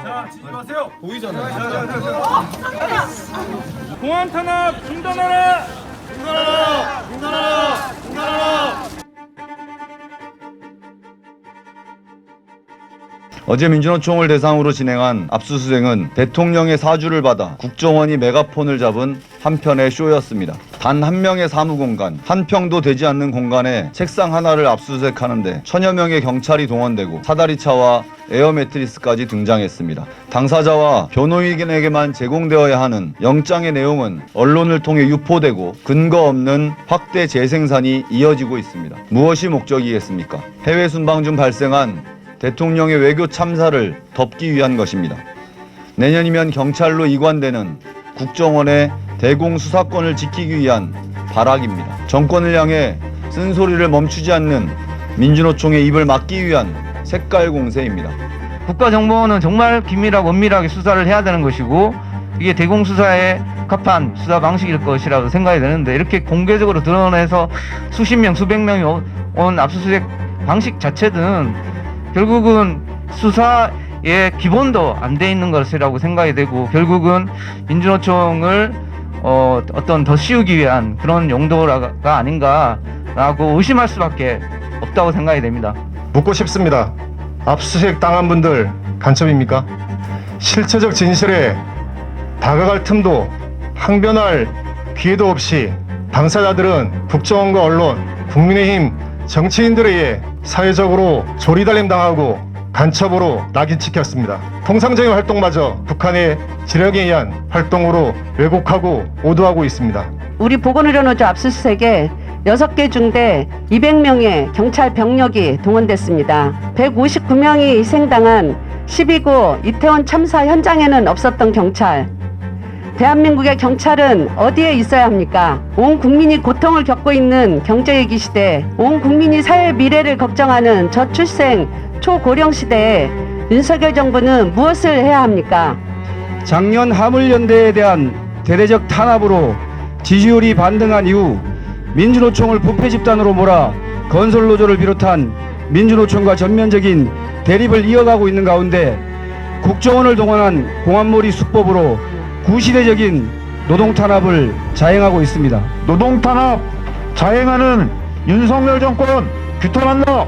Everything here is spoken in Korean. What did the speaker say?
자, 진입하세요. 보이잖아요. 공안 탄압 중단하라. 어제 민주노총을 대상으로 진행한 압수수색은 대통령의 사주를 받아 국정원이 메가폰을 잡은 한편의 쇼였습니다. 단 한 명의 사무공간, 한 평도 되지 않는 공간에 책상 하나를 압수수색하는데 천여 명의 경찰이 동원되고 사다리차와 에어 매트리스까지 등장했습니다. 당사자와 변호인에게만 제공되어야 하는 영장의 내용은 언론을 통해 유포되고 근거 없는 확대 재생산이 이어지고 있습니다. 무엇이 목적이겠습니까? 해외 순방 중 발생한 대통령의 외교 참사를 덮기 위한 것입니다. 내년이면 경찰로 이관되는 국정원의 대공수사권을 지키기 위한 발악입니다. 정권을 향해 쓴소리를 멈추지 않는 민주노총의 입을 막기 위한 색깔 공세입니다. 국가정보원은 정말 긴밀하고 엄밀하게 수사를 해야 되는 것이고 이게 대공수사에 합한 수사 방식일 것이라고 생각이 되는데 이렇게 공개적으로 드러내서 수십 명, 수백 명이 온 압수수색 방식 자체는 결국은 수사의 기본도 안 돼 있는 것이라고 생각이 되고 결국은 민주노총을 어떤 더 씌우기 위한 그런 용도가 아닌가라고 의심할 수밖에 없다고 생각이 됩니다. 묻고 싶습니다. 압수수색 당한 분들 간첩입니까? 실체적 진실에 다가갈 틈도 항변할 기회도 없이 당사자들은 국정원과 언론, 국민의힘 정치인들에 의해 사회적으로 조리달림 당하고 간첩으로 낙인찍혔습니다. 통상적인 활동마저 북한의 지령에 의한 활동으로 왜곡하고 오도하고 있습니다. 우리 보건의료노조 압수수색에 6개 중대 200명의 경찰 병력이 동원됐습니다. 159명이 희생당한 12구 이태원 참사 현장에는 없었던 경찰. 대한민국의 경찰은 어디에 있어야 합니까? 온 국민이 고통을 겪고 있는 경제위기 시대, 온 국민이 사회 미래를 걱정하는 저출생 초고령 시대에 윤석열 정부는 무엇을 해야 합니까? 작년 화물연대에 대한 대대적 탄압으로 지지율이 반등한 이후 민주노총을 부패 집단으로 몰아 건설노조를 비롯한 민주노총과 전면적인 대립을 이어가고 있는 가운데 국정원을 동원한 공안몰이 수법으로 구시대적인 노동탄압을 자행하고 있습니다. 노동탄압 자행하는 윤석열 정권 규탄한다.